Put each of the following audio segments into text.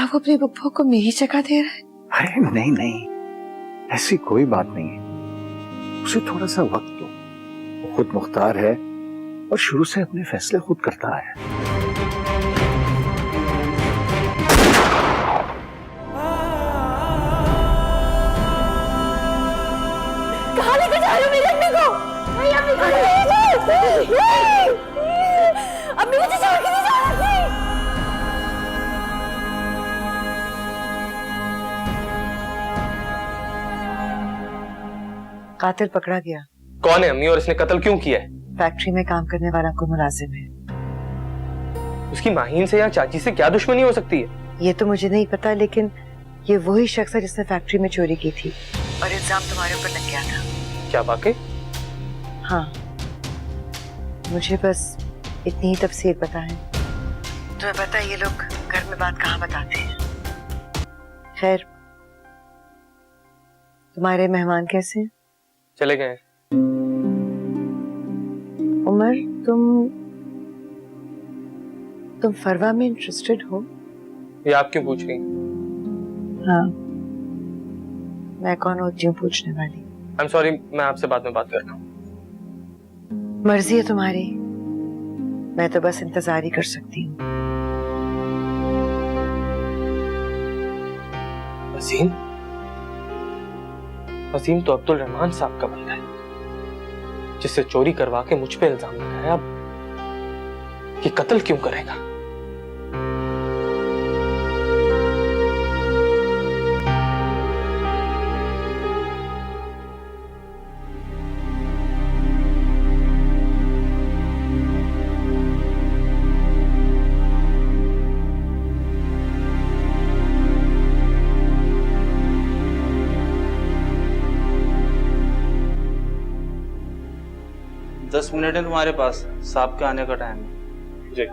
वो अपनी बुब्बो को मेरी जगह दे रहा है? अरे नहीं नहीं, ऐसी कोई बात नहीं है। उसे थोड़ा सा वक्त दो। वो खुद मुख्तार है और शुरू से अपने फैसले खुद करता है। कहाँ लेकर जा रहे हो मेरे अम्मी को? नहीं अम्मी को नहीं। अम्मी मुझे छोड़ के नहीं जाना थी। कातिल पकड़ा गया। कौन है अम्मी और इसने कत्ल क्यों किया है? फैक्ट्री में काम करने वाला को मुलाजिम है। उसकी माहीन से या चाची से क्या दुश्मनी हो सकती है? ये तो मुझे नहीं पता, लेकिन ये वही शख्स है जिसने फैक्ट्री में चोरी की थी और इल्जाम तुम्हारे ऊपर लग गया था। क्या वाकई? हाँ, मुझे बस इतनी ही तफसीर पता है। तुम्हें पता है ये लोग घर में बात कहाँ बताते हैं। खैर, तुम्हारे मेहमान कैसे हैं? चले गए। उमर, तुम फरवा में इंटरेस्टेड हो? ये आप क्यों पूछ रही हैं? हाँ, मैं कौन होती हूँ पूछने वाली? आई एम सॉरी, मैं आपसे बाद में बात करता हूँ। मर्जी है तुम्हारी, मैं तो बस इंतजार ही कर सकती हूँ। वसीम? वसीम तो अब्दुल रहमान साहब का बंदा है, जिससे चोरी करवा के मुझ पे इल्जाम लगाया। अब ये कत्ल क्यों करेगा? दस मिनट है तुम्हारे पास, साहब के आने का टाइम है। जी।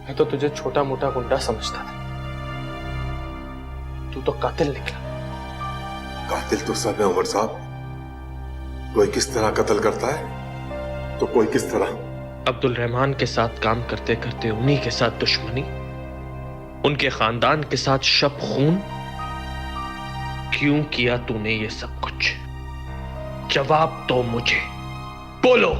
मैं तो तुझे छोटा मोटा गुंडा समझता था, तू तो कातिल निकला। कातिल तो सब है उमर साहब। कोई किस तरह कत्ल करता है तो कोई किस तरह। अब्दुल रहमान के साथ काम करते करते उन्हीं के साथ दुश्मनी, उनके खानदान के साथ शब खून। क्यों किया तूने ये सब कुछ? जवाब दो मुझे, बोलो।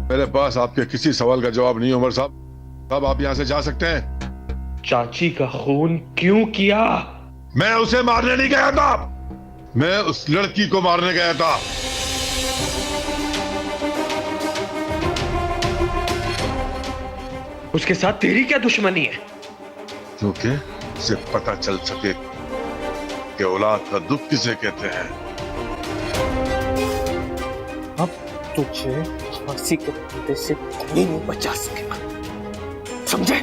मेरे पास आपके किसी सवाल का जवाब नहीं उमर साहब। अब आप यहां से जा सकते हैं। चाची का खून क्यों किया? मैं उसे मारने नहीं गया था, मैं उस लड़की को मारने गया था। उसके साथ तेरी क्या दुश्मनी है? क्योंकि उसे पता चल सके कि औलाद का दुख किसे कहते हैं। अब तुझे फांसी के फंदे से कोई नहीं बचा सकेगा, समझे?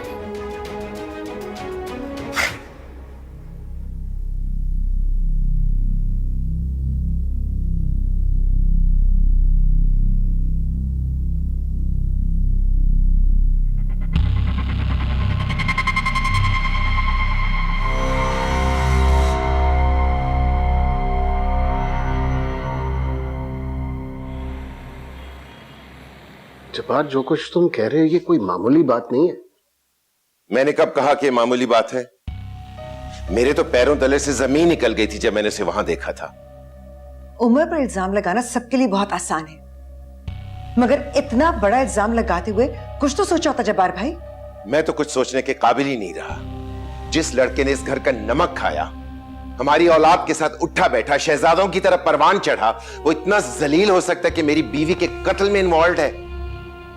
जब्बार, जो कुछ तुम कह रहे हो ये कोई मामूली बात नहीं है। मैंने कब कहा कि मामूली बात है? मेरे तो पैरों तले से जमीन निकल गई थी जब मैंने उसे वहां देखा था। उमर पर इल्जाम लगाना सबके लिए बहुत आसान है, मगर इतना बड़ा इल्जाम लगाते हुए कुछ तो सोचा होता जब्बार भाई। मैं तो कुछ सोचने के काबिल ही नहीं रहा। जिस लड़के ने इस घर का नमक खाया, हमारी औलाद के साथ उठा बैठा, शहजादों की तरफ परवान चढ़ा, वो इतना जलील हो सकता है कि मेरी बीवी के कत्ल में इन्वॉल्व है?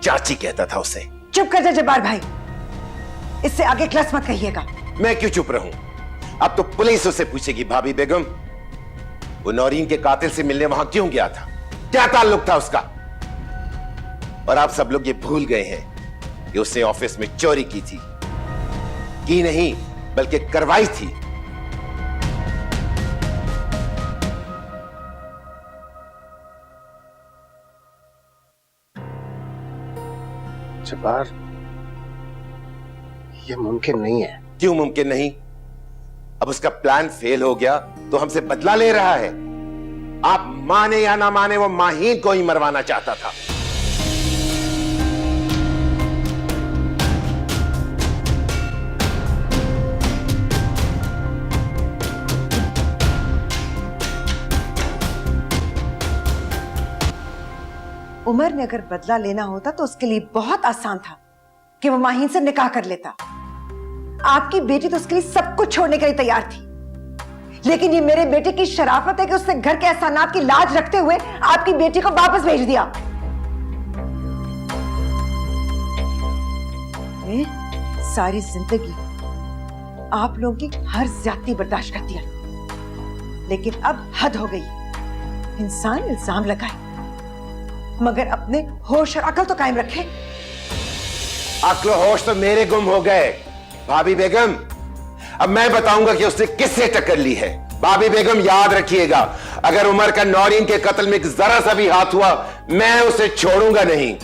चाची कहता था उसे। चुप कर जा जब्बार भाई, इससे आगे क्लास मत कहिएगा। मैं क्यों चुप रहूं? अब तो पुलिस उससे पूछेगी। भाभी बेगम, वो नौरीन के कातिल से मिलने वहां क्यों गया था? क्या ताल्लुक था उसका? और आप सब लोग ये भूल गए हैं कि उसने ऑफिस में चोरी की थी। की नहीं बल्कि करवाई थी। जब्बार, ये मुमकिन नहीं है। क्यों मुमकिन नहीं? अब उसका प्लान फेल हो गया तो हमसे बदला ले रहा है। आप माने या ना माने, वो माहीन को ही मरवाना चाहता था। उमर ने अगर बदला लेना होता तो उसके लिए बहुत आसान था कि वो माहीन से निकाह कर लेता। आपकी बेटी तो उसके लिए सब कुछ छोड़ने के लिए तैयार थी, लेकिन ये मेरे बेटे की शराफत है कि उसने घर के एहसानात की लाज रखते हुए आपकी बेटी को वापस भेज दिया। सारी जिंदगी आप लोगों की हर ज्यादती बर्दाश्त कर दिया, लेकिन अब हद हो गई। इंसान इल्जाम लगाए मगर अपने होश और अकल तो कायम रखे। अक्ल होश तो मेरे गुम हो गए भाभी बेगम। अब मैं बताऊंगा कि उसने किससे टक्कर ली है। भाभी बेगम याद रखिएगा, अगर उमर का नौरीन के कत्ल में जरा सा भी हाथ हुआ, मैं उसे छोड़ूंगा नहीं।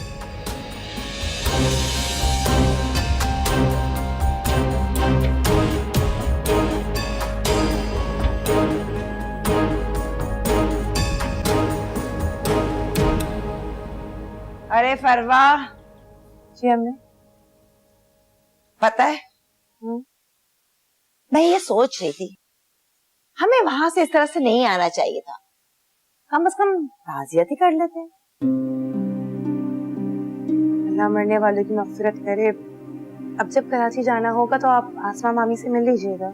अरे फरवा जी, हमने पता है मैं ये सोच रही थी हमें वहां से इस तरह से नहीं आना चाहिए था। कम से कम ताज़ियत ही कर लेते। अल्लाह मरने वालों की मग़फ़िरत करे। अब जब कराची जाना होगा तो आप आसमा मामी से मिल लीजिएगा।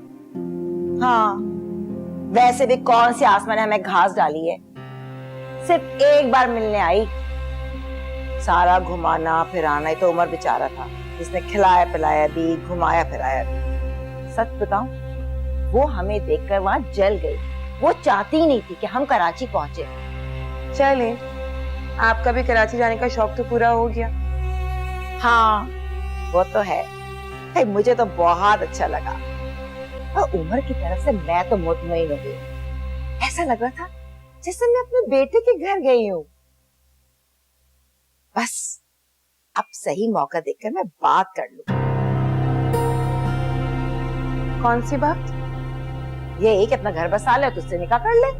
हाँ, वैसे भी कौन सी आसमा ने हमें घास डाली है, सिर्फ एक बार मिलने आई। सारा घुमाना फिराना ही तो उमर बेचारा था, जिसने खिलाया पिलाया भी, घुमाया फिराया भी। सच बताऊं, वो हमें देखकर वहां जल गई। वो चाहती ही नहीं थी कि हम कराची पहुंचे। चले, आपका भी कराची जाने का शौक तो पूरा हो गया। हाँ, वो तो है। भाई मुझे तो बहुत अच्छा लगा और उमर की तरफ से मैं तो मुतमईन हो गई। ऐसा लग रहा था जैसे मैं अपने बेटे के घर गई हूँ। बस अब सही मौका देखकर मैं बात कर लूं। कौन सी बात? ये कि अपना घर बसा ले, तुझसे निकाह कर ले।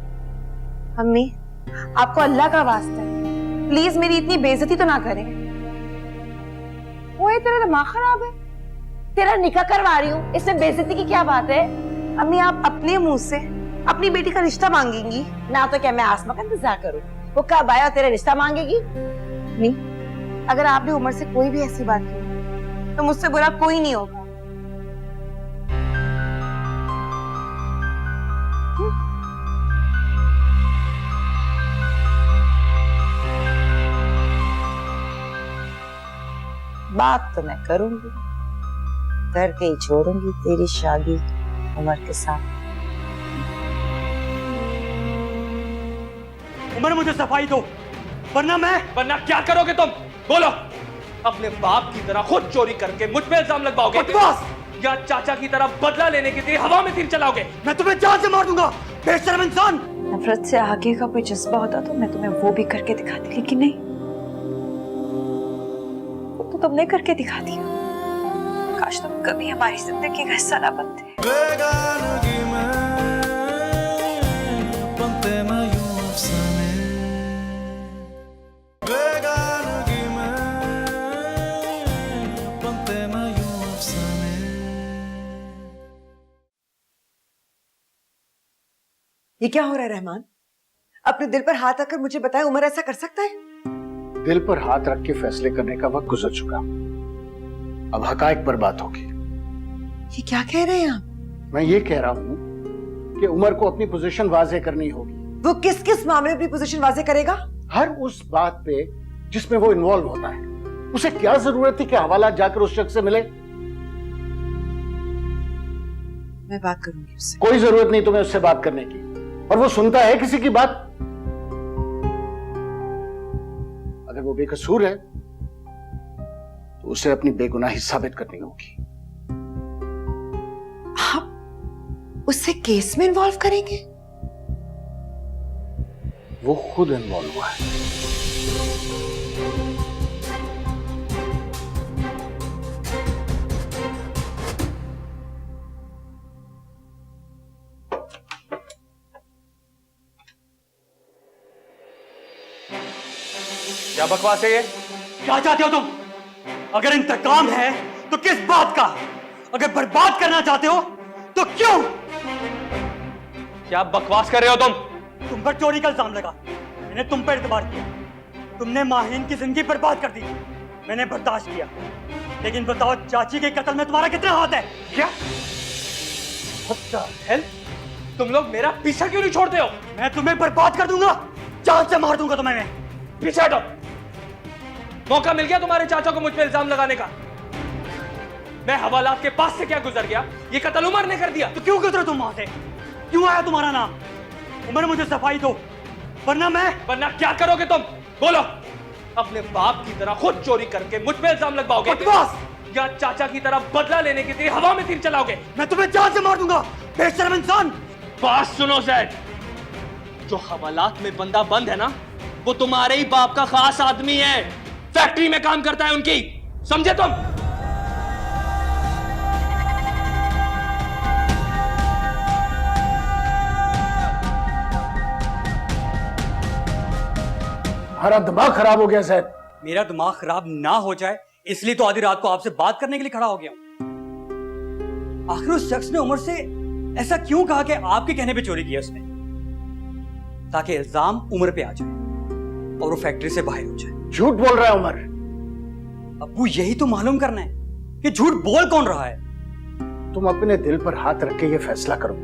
अम्मी, आपको अल्लाह का वास्ता है, प्लीज मेरी इतनी बेइज्जती तो ना करें। वो तेरा दिमाग खराब है? तेरा निकाह करवा रही हूँ, इसमें बेइज्जती की क्या बात है? अम्मी, आप अपने मुंह से अपनी बेटी का रिश्ता मांगेंगी ना? तो क्या मैं आसमा का इंतजार करूँ? वो कब आया और तेरा रिश्ता मांगेगी? नहीं, अगर आपने उमर से कोई भी ऐसी बात की तो मुझसे बुरा कोई नहीं होगा। बात तो मैं करूंगी, करके ही छोड़ूंगी तेरी शादी उमर के साथ। उमर, मुझे सफाई दो, वरना क्या करोगे तुम? बोलो। अपने बाप की तरह खुद चोरी करके मुझ पे इल्जाम लगवाओगे या चाचा की तरह बदला लेने के लिए हवा में तीर चलाओगे? मैं तुम्हें जान से मार दूंगा, बेशर्म इंसान। नफरत से आगे का कोई जज्बा होता तो मैं तुम्हें वो भी करके दिखाती, लेकिन नहीं, वो तो तुमने करके दिखा दिया। काश तुम कभी हमारी जिंदगी का हिस्सा ना बनते। ये क्या हो रहा है रहमान? अपने दिल पर हाथ रखकर मुझे बताएं, उमर ऐसा कर सकता है? दिल पर हाथ रख के फैसले करने का वक्त गुजर चुका, अब हकायक पर बात होगी। ये क्या कह रहे हैं आप? मैं ये कह रहा हूं कि उमर को अपनी पोजीशन वाजे करनी होगी। वो किस किस मामले में अपनी पोजीशन वाजे करेगा? हर उस बात पे जिसमें वो इन्वॉल्व होता है। उसे क्या जरूरत थी कि हवाला जाकर उस शख्स से मिले? मैं बात करूंगी उससे। कोई जरूरत नहीं तुम्हें उससे बात करने की, और वो सुनता है किसी की बात? अगर वो बेकसूर है तो उसे अपनी बेगुनाही साबित करनी होगी। आप उससे केस में इन्वॉल्व करेंगे? वो खुद इन्वॉल्व हुआ है। क्या बकवास है ये? क्या चाहते हो तुम? अगर इंतकाम है तो किस बात का? अगर बर्बाद करना चाहते हो तो क्यों? क्या बकवास कर रहे हो तुम? तुम पर चोरी का इल्जाम लगा, मैंने तुम पर एतबार किया। तुमने माहीन की जिंदगी बर्बाद कर दी, मैंने बर्दाश्त किया। लेकिन बताओ, चाची के कत्ल में तुम्हारा कितना हाथ है? क्या? What the hell? तुम लोग मेरा पीछा क्यों नहीं छोड़ते हो? मैं तुम्हें बर्बाद कर दूंगा, जान से मार दूंगा तुम्हें मैं। पीछे हटो। मौका मिल गया तुम्हारे चाचा को मुझ पे इल्जाम लगाने का। मैं हवालात के पास से क्या गुजर गया, ये कत्ल उमर ने कर दिया। तो क्यों गुजरे तुम वहां से? क्यों आया तुम्हारा नाम? उमर, मुझे सफाई दो, वरना क्या करोगे तुम? बोलो। अपने बाप की तरह खुद चोरी करके मुझ पे इल्जाम लगवाओगे? बकवास! या चाचा की तरह बदला लेने के लिए हवा में तीर चलाओगे? मैं तुम्हें जान से मार दूंगा, बेशर्म इंसान। बात सुनो जैद, जो हवालात में बंदा बंद है ना, वो तुम्हारे ही बाप का खास आदमी है, फैक्ट्री में काम करता है उनकी, समझे तुम? हमारा दिमाग खराब हो गया सर। मेरा दिमाग खराब ना हो जाए इसलिए तो आधी रात को आपसे बात करने के लिए खड़ा हो गया हूं। आखिर उस शख्स ने उमर से ऐसा क्यों कहा कि आपके कहने पे चोरी की उसने, ताकि इल्जाम उमर पे आ जाए और वो फैक्ट्री से बाहर हो जाए? झूठ बोल रहा है उमर। अब्बू, यही तो मालूम करना है कि झूठ बोल कौन रहा है। तुम अपने दिल पर हाथ रख के ये फैसला करो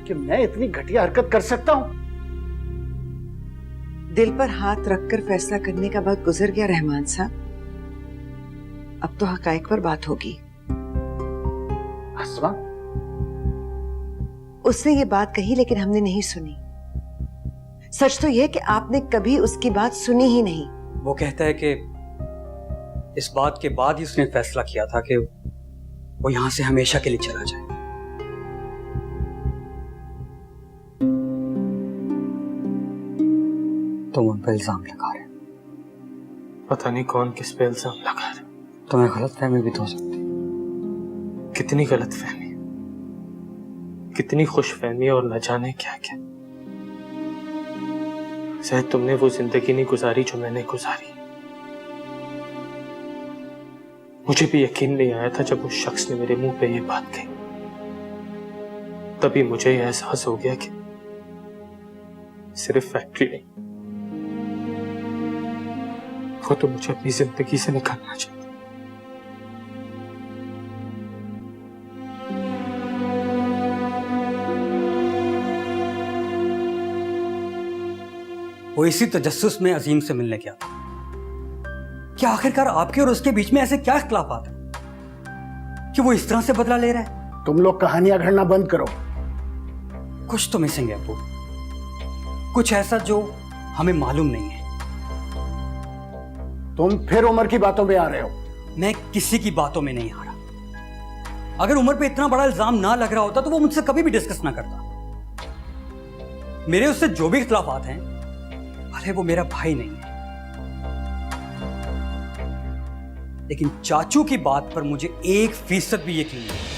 कि मैं इतनी घटिया हरकत कर सकता हूं। दिल पर हाथ रखकर फैसला करने का वक्त गुजर गया रहमान साहब, अब तो हकायक पर बात होगी। अस्मा, उसने ये बात कही लेकिन हमने नहीं सुनी। सच तो यह कि आपने कभी उसकी बात सुनी ही नहीं। वो कहता है कि इस बात के बाद ही उसने फैसला किया था कि वो यहां से हमेशा के लिए चला जाए। तुम उन पर इल्जाम लगा रहे, पता नहीं कौन किस पे इल्जाम लगा रहे। तुम्हें गलतफहमी भी तो हो सकती। कितनी गलतफहमी, कितनी खुशफहमी और न जाने क्या क्या। शायद तुमने वो जिंदगी नहीं गुजारी जो मैंने गुजारी। मुझे भी यकीन नहीं आया था जब उस शख्स ने मेरे मुंह पे ये बात कही। तभी मुझे यह एहसास हो गया कि सिर्फ फैक्ट्री नहीं, वो तो मुझे अपनी जिंदगी से निकालना चाहिए। वो इसी तजस्सुस में अजीम से मिलने गया था। क्या आखिरकार आपके और उसके बीच में ऐसे क्या इख्तिलाफात हैं कि वो इस तरह से बदला ले रहा है? तुम लोग कहानियां गढ़ना बंद करो। कुछ तो मिसिंग है अब्बू, कुछ ऐसा जो हमें मालूम नहीं है। तुम फिर उमर की बातों में आ रहे हो। मैं किसी की बातों में नहीं आ रहा। अगर उमर पे इतना बड़ा इल्जाम ना लग रहा होता तो वो मुझसे कभी भी डिस्कस ना करता। मेरे उससे जो भी इख्तिलाफात हैं, भले वो मेरा भाई नहीं है, लेकिन चाचू की बात पर मुझे 1% भी यकीन नहीं।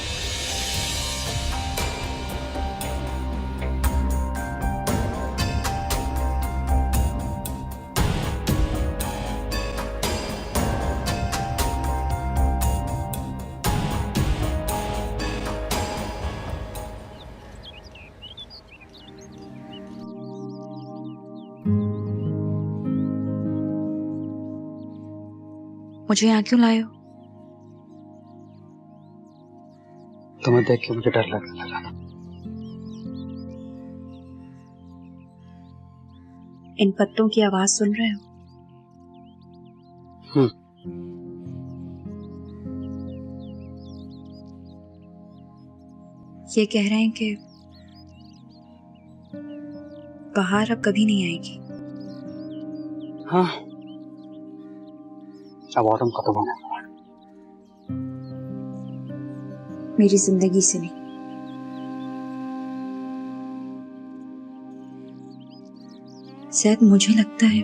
मुझे यहाँ क्यों लाए हो? तुम्हें देख के मुझे डर लगने लगा। इन पत्तों की आवाज सुन रहे हो? ये कह रहे हैं कि बाहर अब कभी नहीं आएगी। हाँ, अब ऑटम खत्म होने वाला है। मेरी जिंदगी से नहीं। शायद मुझे लगता है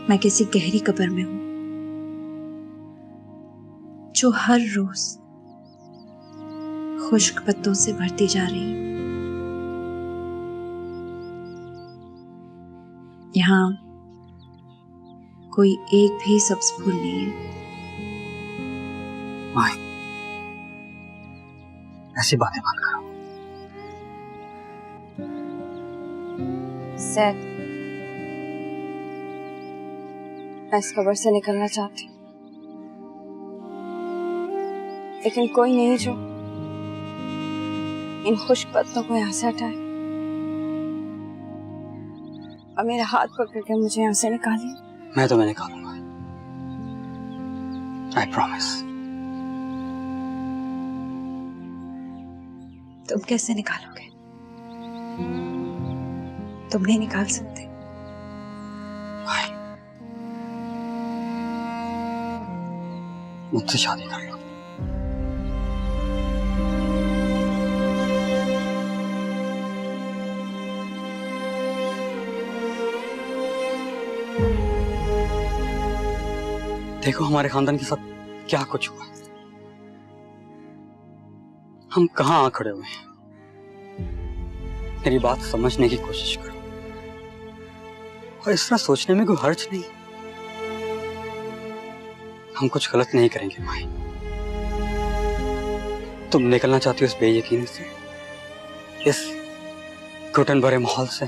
मैं किसी गहरी कब्र में हूं जो हर रोज खुश्क पत्तों से भरती जा रही है। यहाँ कोई एक भी सब्ज फूल नहीं है। माही, ऐसी बातें मत करो। सैद, मैं इस खबर से निकलना चाहती हूँ, लेकिन कोई नहीं जो इन खुश्क पत्तों को यहाँ से हटाए और मेरा हाथ पकड़ के मुझे यहाँ से निकाले। मैं तुम्हें निकालूंगा, आई प्रॉमिस। तुम कैसे निकालोगे? तुम नहीं निकाल सकते। मुझसे शादी कर लो। देखो हमारे खानदान के साथ क्या कुछ हुआ, हम कहां आ खड़े हुए हैं। मेरी बात समझने की कोशिश करो और इस तरह सोचने में कोई हर्ज नहीं। हम कुछ गलत नहीं करेंगे माही। तुम निकलना चाहती हो इस बेयकीनी से, इस घुटन भरे माहौल से।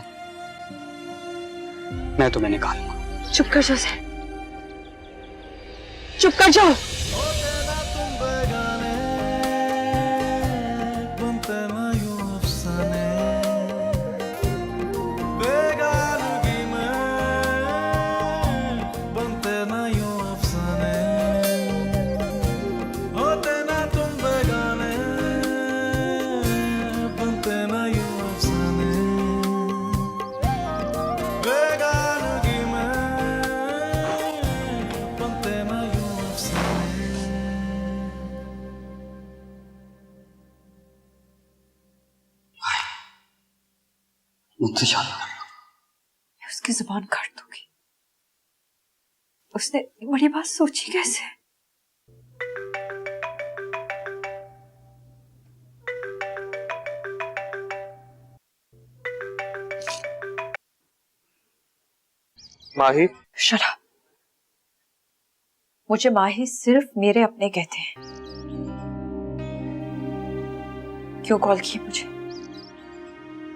मैं तुम्हें निकालूंगा। चुप कर जाओ सैद, चुप कर जाओ। मुझसे शादी कर लो। मैं उसकी जुबान काट दूंगी। उसने इतनी बड़ी बात सोची कैसे? माही, शट अप। मुझे माही सिर्फ मेरे अपने कहते हैं। क्यों कॉल की मुझे?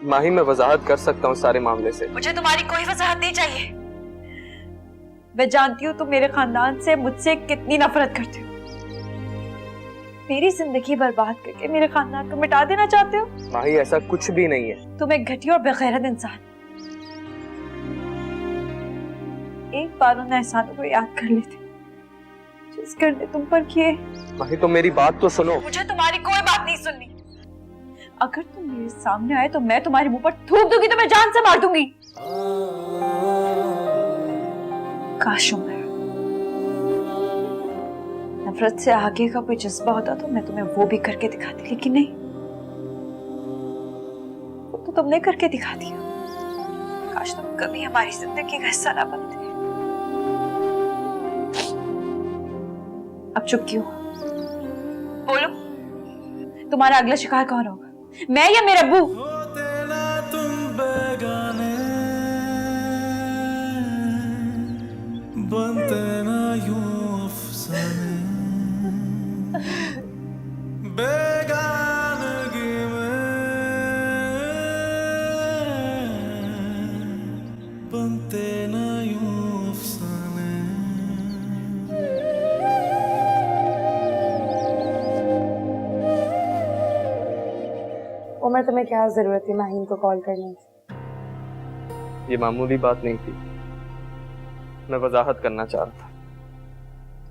माही मैं वजाहत कर सकता हूँ सारे मामले से। मुझे तुम्हारी कोई वजाहत नहीं चाहिए। मैं जानती हूँ तुम मेरे खानदान से, मुझसे कितनी नफरत करते हो। मेरी जिंदगी बर्बाद करके मेरे खानदान को मिटा देना चाहते हो। माही ऐसा कुछ भी नहीं है। तुम एक घटिया और बेगैरत इंसान। एक बार उन एहसानों को याद कर लेते जिस करने तुम पर किए। माही तुम मेरी बात तो सुनो। मुझे तुम्हारी कोई बात नहीं सुननी। अगर तुम मेरे सामने आए तो मैं तुम्हारे मुंह पर थूक दूंगी, तो मैं जान से मार दूंगी। काश उमर नफरत से आगे का कोई जज्बा होता तो मैं तुम्हें वो भी करके दिखाती, लेकिन नहीं, वो तो तुमने करके दिखा दिया। काश तुम कभी हमारी जिंदगी का हिस्सा ना बनते। अब चुप क्यों? बोलो, तुम्हारा अगला शिकार कौन होगा, मैं या मेरा अब्बू? बनते ना यूं अफसाने बेगानगी में, बनते ना यूं अफसाने। उमर तुम्हें क्या जरूरत थी माहीन को कॉल करने की? ये मामूली बात नहीं थी, मैं वजाहत करना चाह रहा था।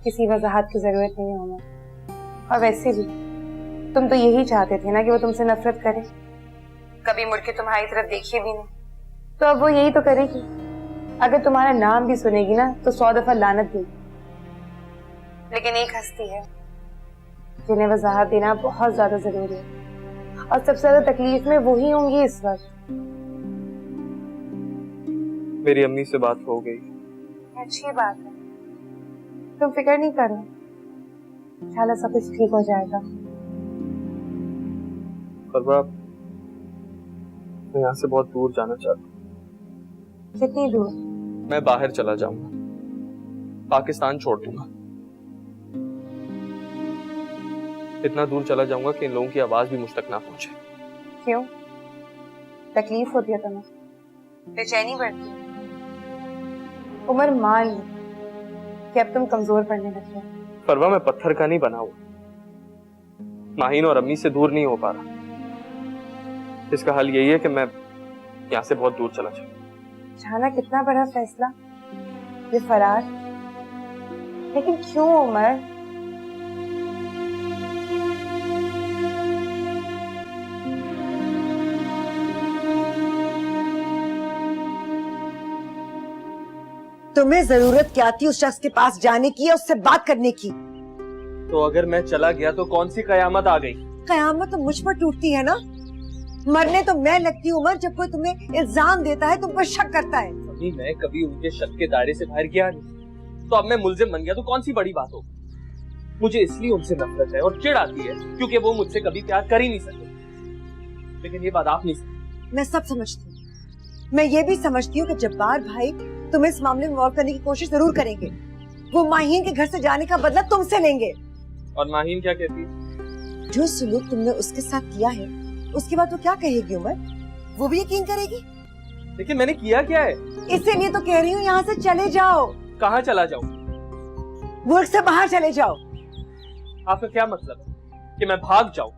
किसी वजाहत की जरूरत नहीं है उमर। और वैसे भी तुम तो यही चाहते थे ना कि वो तुमसे नफरत करे, कभी मुड़ के तुम्हारी तरफ देखिए भी नहीं। तो अब वो यही तो करेगी। अगर तुम्हारा नाम भी सुनेगी ना तो 100 दफा लानत देगी। लेकिन एक हस्ती है जिन्हें वजाहत देना बहुत ज्यादा जरूरी है, और सबसे ज्यादा तकलीफ में वही होंगी इस वक्त। मेरी अम्मी से बात हो गई। अच्छी बात है, तुम फिक्र नहीं करना, इंशाल्लाह सब कुछ ठीक हो जाएगा। पर मैं यहाँ से बहुत दूर जाना चाहता हूँ। कितनी दूर? मैं बाहर चला जाऊंगा, पाकिस्तान छोड़ दूंगा। इतना दूर चला जाऊंगा कि इन लोगों की आवाज भी मुझ तक ना पहुंचे। क्यों? तकलीफ होती है तुम्हें? बेचैनी बढ़ती है? उमर मान ली कि अब तुम कमजोर पड़ने लगे हो। फरवा, मैं पत्थर का नहीं बना हुआ, माहीन और अम्मी से दूर नहीं हो पा रहा। इसका हल यही है कि मैं यहाँ से बहुत दूर चला जाऊं। जाना कितना बड़ा फैसला, ये फरार। लेकिन क्यों उमर? तुम्हें जरूरत क्या थी उस शख्स के पास जाने की या उससे बात करने की? तो अगर मैं चला गया तो कौन सी कयामत आ गई? कयामत तो मुझ पर टूटती है ना। मरने तो मैं लगती हूँ उमर, जब कोई तुम्हें इल्जाम देता है, तुम पर शक करता है। अभी मैं कभी उनके शक के दायरे से बाहर गया नहीं, तो अब मैं मुल्जिम बन गया तो कौन सी बड़ी बात हो? मुझे इसलिए उनसे नफरत है और चिढ़ आती है क्योंकि वो मुझसे कभी प्यार कर ही नहीं सके। लेकिन ये बात आप नहीं समझते। मैं सब समझती हूँ। मैं ये भी समझती हूँ कि जब्बार भाई तुम्हें इस मामले में इन्वॉल्व करने की कोशिश जरूर करेंगे। वो माहीन के घर से जाने का बदला तुमसे लेंगे। और माहीन क्या कहती है? जो सलूक तुमने उसके साथ किया है, उसके बाद वो क्या कहेगी उमर? वो भी यकीन करेगी? लेकिन मैंने किया क्या है? इसीलिए तो कह रही हूँ यहाँ से चले जाओ। कहाँ चला जाऊँ? मुल्क से बाहर चले जाओ। आपका क्या मतलब है कि मैं भाग जाऊँ?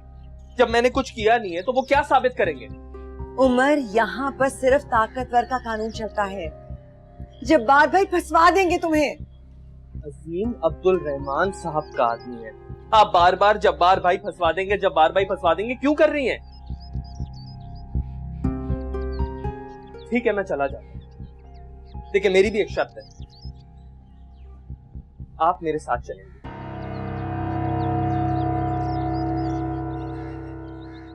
जब मैंने कुछ किया नहीं है तो वो क्या साबित करेंगे? उमर, यहाँ पर सिर्फ ताकतवर का कानून चलता है। जब्बार भाई फंसवा देंगे तुम्हें। अजीम अब्दुल रहमान साहब का आदमी है। आप बार बार जब्बार भाई फंसवा देंगे, जब्बार भाई फंसवा देंगे क्यों कर रही हैं? ठीक है, मैं चला जाता हूं, लेकिन मेरी भी एक शर्त है। आप मेरे साथ चलेंगे।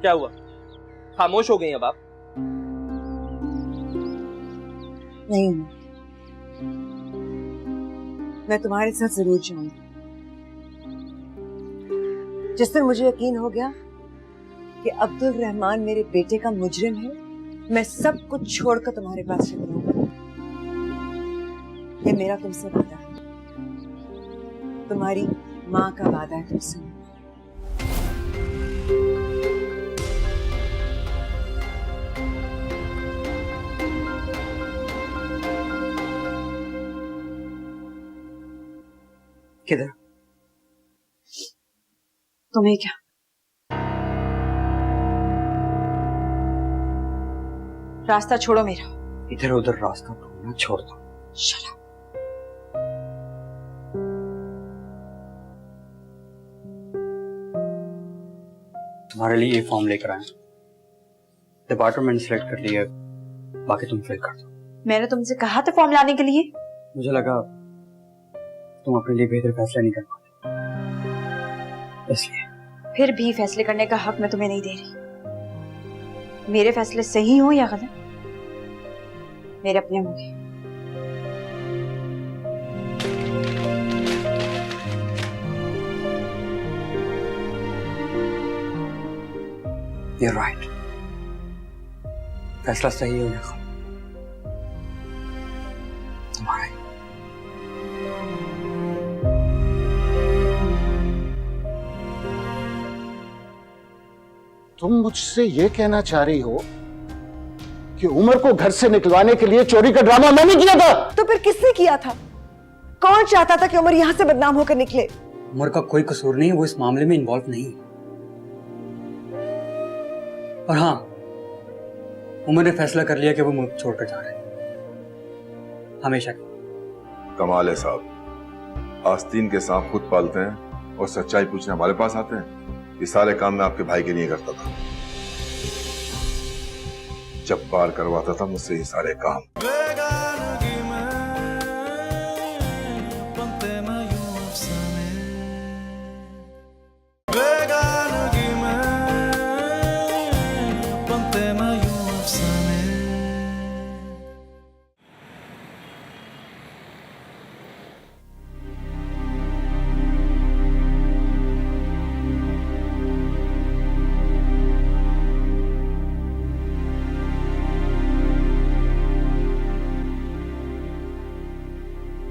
क्या हुआ? खामोश हो गई अब आप? नहीं, मैं तुम्हारे साथ जरूर जाऊंगी। जिस दिन मुझे यकीन हो गया कि अब्दुल रहमान मेरे बेटे का मुजरिम है, मैं सब कुछ छोड़कर तुम्हारे पास चली आऊंगी। ये मेरा तुमसे वादा है, तुम्हारी माँ का वादा है तुमसे। किधर? तुम्हें क्या? रास्ता छोड़ो मेरा। इधर उधर रास्ता ढूंढना छोड़ दो। Shut up. तुम्हारे लिए ये फॉर्म लेकर आए। डिपार्टमेंट सेलेक्ट कर लिया, बाकी तुम फिल कर दो। मैंने तुमसे कहा था फॉर्म लाने के लिए। मुझे लगा तुम अपने लिए बेहतर फैसला नहीं कर पाते, इसलिए। फिर भी फैसले करने का हक मैं तुम्हें नहीं दे रही। मेरे फैसले सही हो या गलत, मेरे अपने होंगे। You're right. फैसला सही हो या गलत, तुम्हारा ही। तुम मुझसे ये कहना चाह रही हो कि उमर को घर से निकलवाने के लिए चोरी का ड्रामा मैंने किया था? तो फिर किसने किया था? कौन चाहता था कि उमर यहां से बदनाम होकर निकले? उमर का कोई कसूर नहीं है, वो इस मामले में इन्वॉल्व नहीं है। और हाँ, उमर ने फैसला कर लिया कि वो मुल्क छोड़कर जा रहे हैं, हमेशा। कमाल है साहब, आस्तीन के सांप खुद पालते हैं और सच्चाई पूछने हमारे पास आते हैं। ये सारे काम मैं आपके भाई के लिए करता था। जब पार करवाता था मुझसे ये सारे काम।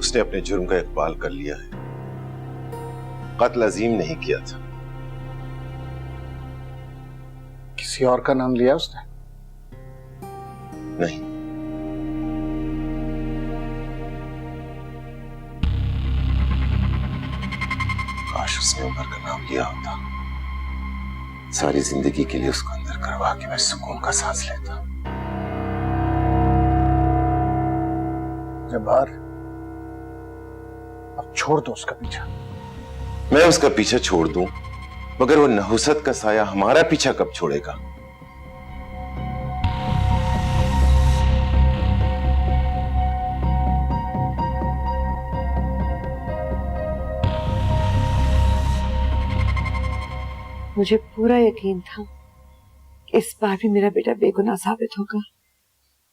उसने अपने जुर्म का इकबाल कर लिया है। कत्ल अजीम नहीं किया था। किसी और का नाम लिया उसने? नहीं। काश उसने उमर का नाम लिया होता। सारी जिंदगी के लिए उसको अंदर करवा के मैं सुकून का सांस लेता। जब्बार, अब छोड़ दो उसका पीछा। मैं उसका पीछा छोड़ दूं, मगर वो नहुसत का साया हमारा पीछा कब छोड़ेगा? मुझे पूरा यकीन था कि इस बार भी मेरा बेटा बेगुनाह साबित होगा।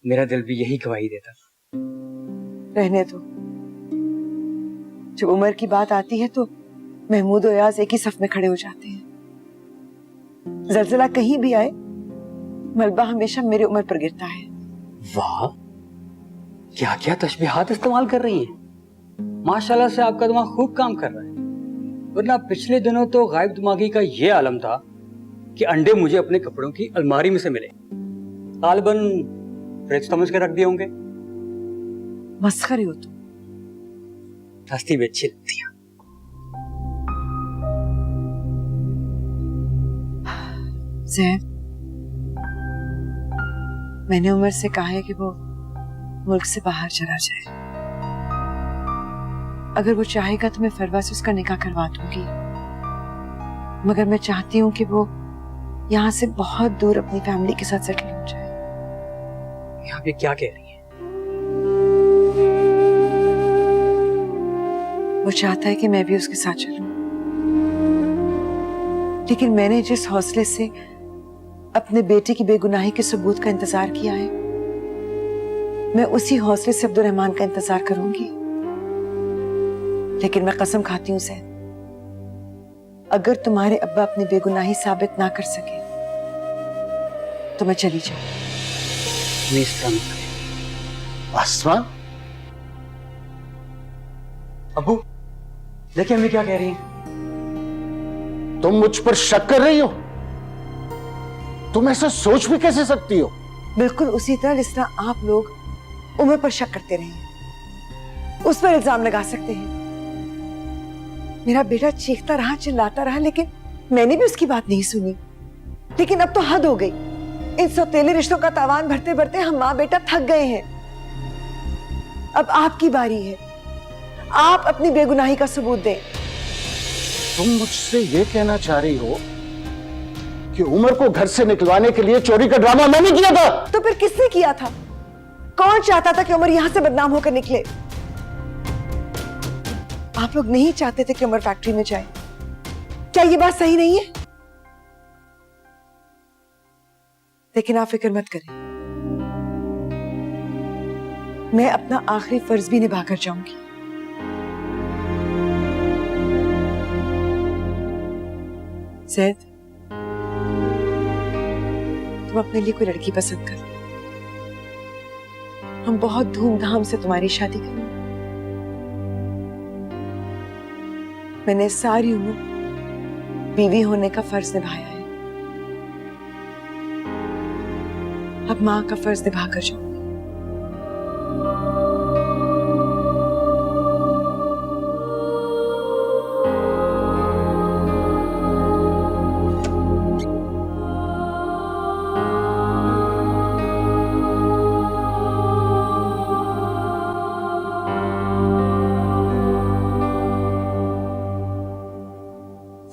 मेरा दिल भी यही गवाही देता। रहने दो। जब उम्र की बात आती है तो महमूद और याज एक ही सफ में खड़े हो जाते हैं। जलजला कहीं भी आए, मलबा हमेशा मेरे उम्र पर गिरता है। वाह, क्या क्या तशबीहात इस्तेमाल कर रही हैं। माशाल्लाह से आपका दिमाग खूब काम कर रहा है। वरना पिछले दिनों तो गायब दिमागी का ये आलम था कि अंडे मुझे अपने कपड़ों की अलमारी में से मिले। तालिबन फ्रिज समझ के रख दिए होंगे। मस्खरे हो तुम। हंसती भी अच्छी लगती है। ज़ैद, मैंने उमर से कहा है कि वो मुल्क से बाहर चला जाए। अगर वो चाहेगा तो मैं फरवा से उसका निकाह करवा दूंगी, मगर मैं चाहती हूँ कि वो यहाँ से बहुत दूर अपनी फैमिली के साथ सेटल हो जाए। यहाँ पे क्या कह रही है? वो चाहता है कि मैं भी उसके साथ चलूं, लेकिन मैंने जिस हौसले से अपने बेटे की बेगुनाही के सबूत का इंतजार किया है, मैं उसी हौसले से अब्दुर्रहमान का इंतजार करूंगी। लेकिन मैं कसम खाती हूँ सैद, अगर तुम्हारे अब्बा अपनी बेगुनाही साबित ना कर सके तो मैं चली जाऊं। आसमा, अब्बू देखिए अम्मी क्या कह रही है। तुम मुझ पर शक कर रही हो? तुम ऐसा सोच भी कैसे सकती हो? बिल्कुल उसी तरह जिस तरह आप लोग उम्र पर शक करते रहे हैं, उस पर इल्जाम लगा सकते हैं। मेरा बेटा चीखता रहा, चिल्लाता रहा, लेकिन मैंने भी उसकी बात नहीं सुनी। लेकिन अब तो हद हो गई। इन सौतेले रिश्तों का तावान भरते भरते हम माँ बेटा थक गए हैं। अब आपकी बारी है, आप अपनी बेगुनाही का सबूत दें। तुम मुझसे ये कहना चाह रही हो कि उमर को घर से निकलवाने के लिए चोरी का ड्रामा मैंने किया था? तो फिर किसने किया था? कौन चाहता था कि उमर यहां से बदनाम होकर निकले? आप लोग नहीं चाहते थे कि उमर फैक्ट्री में जाए। क्या ये बात सही नहीं है? लेकिन आप फिक्र मत करें, मैं अपना आखिरी फर्ज भी निभाकर जाऊंगी। ज़ैद, तुम अपने लिए कोई लड़की पसंद करो, हम बहुत धूमधाम से तुम्हारी शादी करेंगे। मैंने सारी उम्र बीवी होने का फर्ज निभाया है, अब मां का फर्ज निभा कर जाऊंगी।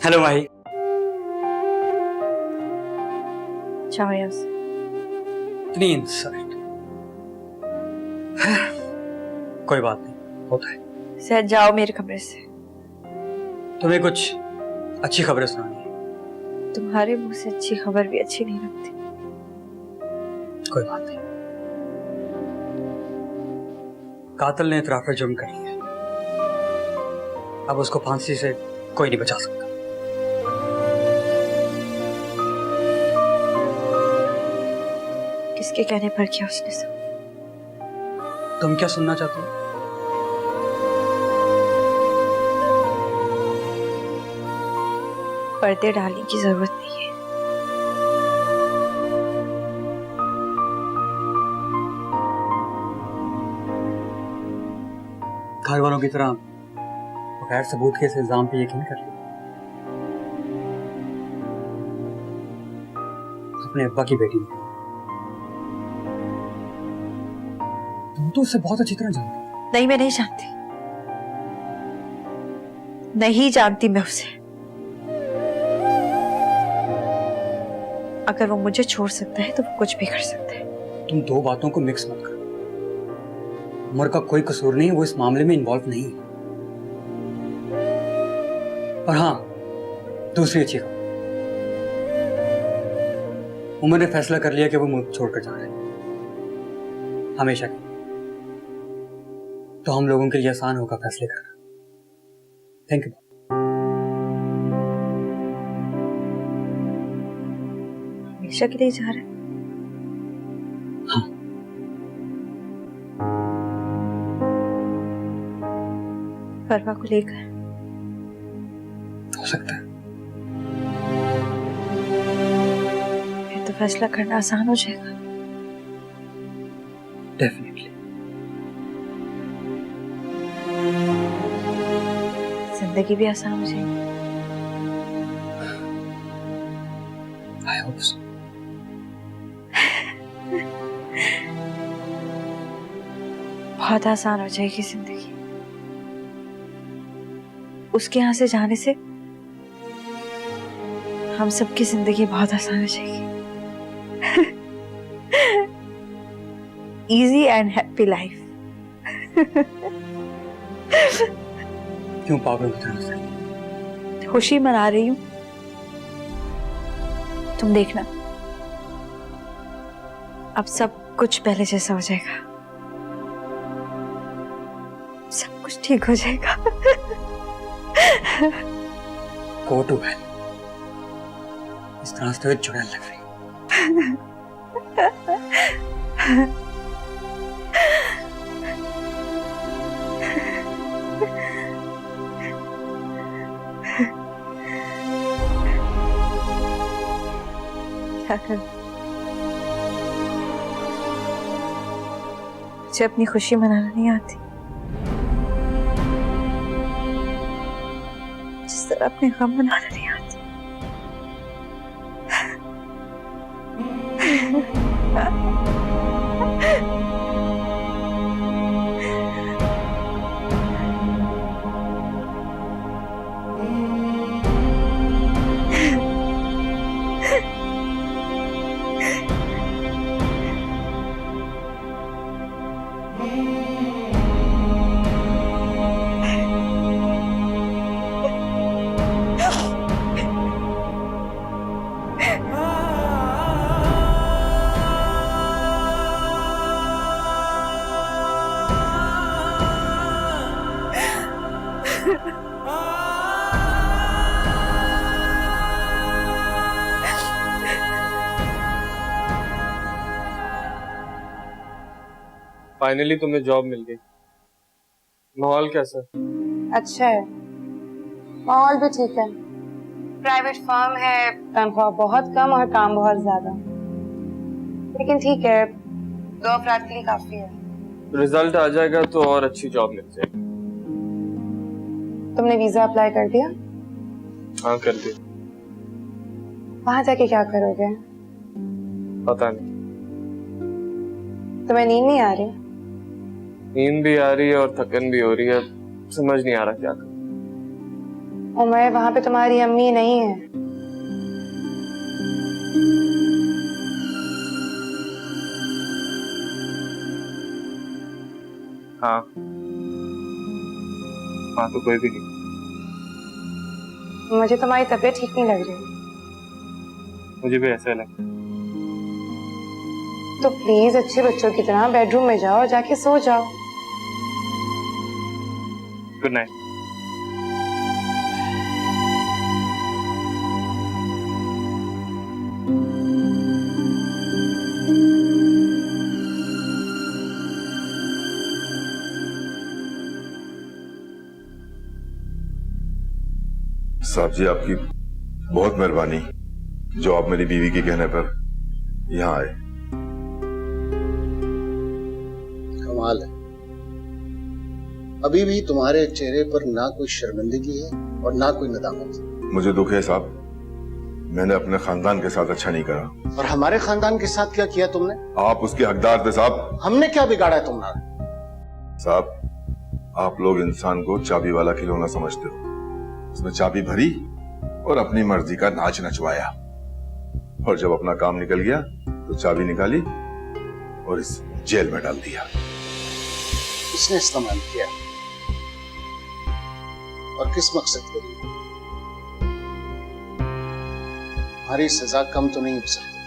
हेलो भाई। जाओ यस। इतनी इंसल्ट। कोई बात नहीं, होता है। सर जाओ मेरे कमरे से। तुम्हें कुछ अच्छी खबरें सुनानी है। तुम्हारे मुंह से अच्छी खबर भी अच्छी नहीं लगती। कोई बात नहीं। कातिल ने इतराफ़ जुर्म कर लिया, अब उसको फांसी से कोई नहीं बचा सकता। किसके कहने पर किया उसने सब? तुम क्या सुनना चाहती हो? पर्दे डालने की जरूरत नहीं है। घर वालों की तरह बगैर सबूत के इस इल्जाम पे यकीन कर लिया। अपने अब्बा की बेटी है। तुम तो उससे बहुत अच्छी तरह जानती हो। नहीं, मैं नहीं जानती, नहीं जानती मैं उसे। अगर वो मुझे छोड़ सकता है तो वो कुछ भी कर सकता है। तुम दो बातों को मिक्स मत करो। उमर का कोई कसूर नहीं, वो इस मामले में इन्वॉल्व नहीं है। और हाँ, दूसरी अच्छी खबर, उमर ने फैसला कर लिया कि वो मुल्क छोड़कर जा रहे हैं हमेशा के। तो हम लोगों के लिए आसान होगा फैसले करना। Thank you. हमेशा के लिए जा रहे हैं? हाँ। परवा को लेकर? हो सकता है। फिर तो फैसला करना आसान हो जाएगा। डेफिनेटली। जिंदगी भी आसान हो जाएगी। I hope so. बहुत आसान हो जाएगी जिंदगी। उसके यहाँ से जाने से हम सबकी जिंदगी बहुत आसान हो जाएगी। Easy and happy life. क्यों पागलों की तरह से? खुशी मना रही हूँ, तुम देखना अब सब कुछ पहले जैसा हो जाएगा। सब कुछ ठीक हो जाएगा। Go to hell। इस तरह से तो चुड़ैल लग रही। क्या करूं? मुझे अपनी खुशी मनाना नहीं आती, जिस तरह अपने गम मनाना नहीं आती। फाइनली तुम्हें जॉब मिल गई। माहौल कैसा? अच्छा है, माहौल भी ठीक है। प्राइवेट फर्म है, तनख्वाह बहुत कम और काम बहुत ज्यादा, लेकिन ठीक है, 2 अफराद के लिए काफी है। रिजल्ट आ जाएगा तो और अच्छी जॉब मिल जाएगी। तुमने वीजा अप्लाई कर दिया? हाँ कर दी। वहां जाके क्या करोगे? पता नहीं। तुम्हें नींद नहीं आ रही? नींद भी आ रही है और थकन भी हो रही है, समझ नहीं आ रहा क्या करूं। उमर, वहां पे तुम्हारी अम्मी नहीं है। हाँ हाँ, तो कोई भी नहीं। मुझे तुम्हारी तबीयत ठीक नहीं लग रही। मुझे भी ऐसा लगता है। तो प्लीज अच्छे बच्चों की तरह बेडरूम में जाओ और जाके सो जाओ। Good night. साहब जी, बहुत मेहरबानी जो आप मेरी बीवी के कहने पर यहाँ आए। कमाल है, अभी भी तुम्हारे चेहरे पर ना कोई शर्मिंदगी है और ना कोई नदामत। मुझे दुख है साहब, मैंने अपने खानदान के साथ अच्छा नहीं करा। और हमारे खानदान के साथ क्या किया तुमने? आप उसके हकदार थे साहब। हमने क्या बिगाड़ा है तुम्हारा? साहब, आप लोग इंसान को चाबी वाला खिलौना समझते हो। उसमें चाबी भरी और अपनी मर्जी का नाच नचवाया, और जब अपना काम निकल गया तो चाबी निकाली और इस जेल में डाल दिया। किसने इस्तेमाल किया और किस मकसद के लिए? हमारी सजा कम तो नहीं हो सकती,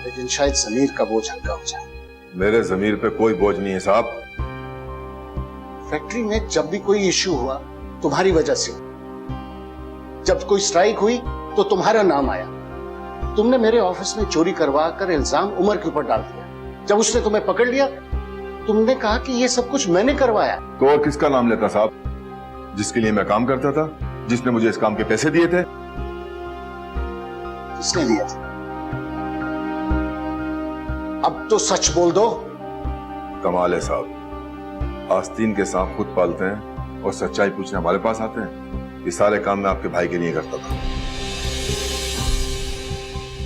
लेकिन शायद जमीर का बोझ हल्का हो जाए। मेरे जमीर पे कोई बोझ नहीं है साहब। फैक्ट्री में जब भी कोई इश्यू हुआ तुम्हारी वजह से, जब कोई स्ट्राइक हुई तो तुम्हारा नाम आया। तुमने मेरे ऑफिस में चोरी करवा कर इल्जाम उमर के ऊपर डाल दिया। जब उसने तुम्हें पकड़ लिया तुमने कहा कि ये सब कुछ मैंने करवाया। तो और किसका नाम लेता साहब? जिसके लिए मैं काम करता था, जिसने मुझे इस काम के पैसे दिए थे। किसने दिया था? अब तो सच बोल दो। कमाल है साहब, आस्तीन के सांप खुद पालते हैं और सच्चाई पूछने हमारे पास आते हैं। ये सारे काम मैं आपके भाई के लिए करता था।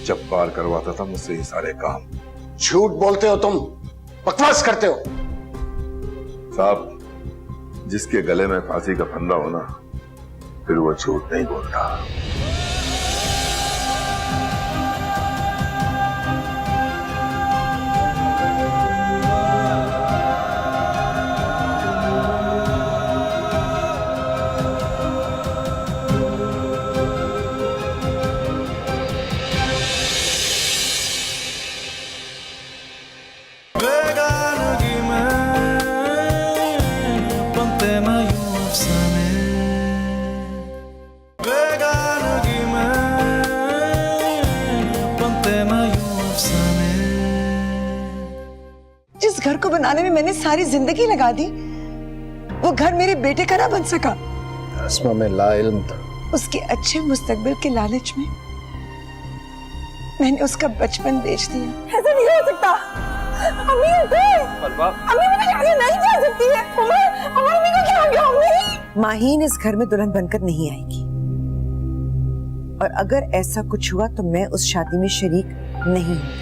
जब पार करवाता था मुझसे ये सारे काम। झूठ बोलते हो तुम, बकवास करते हो। साहब, जिसके गले में फांसी का फंदा हो ना, फिर वो झूठ नहीं बोलता। बेगानगी में बनते ना यूं अफसाने, बेगानगी में बनते ना यूं अफसाने। जिस घर को बनाने में मैंने सारी जिंदगी लगा दी, वो घर मेरे बेटे का ना बन सका। अस्मा में ला इल्म था। उसके अच्छे मुस्तकबिल के लालच में मैंने उसका बचपन बेच दिया। ऐसा नहीं हो सकता। अम्मी अम्मी मुझे शादी नहीं जा सकती है। उमर अम्मी को क्या हो गया? अम्मी, माहीन इस घर में दुल्हन बनकर नहीं आएगी, और अगर ऐसा कुछ हुआ तो मैं उस शादी में शरीक नहीं हूँ।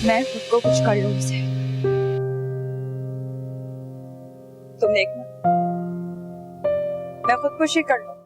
मैं खुद को कुछ कर लूं उसे। तुम देखना, मैं खुदकुशी कर लूं।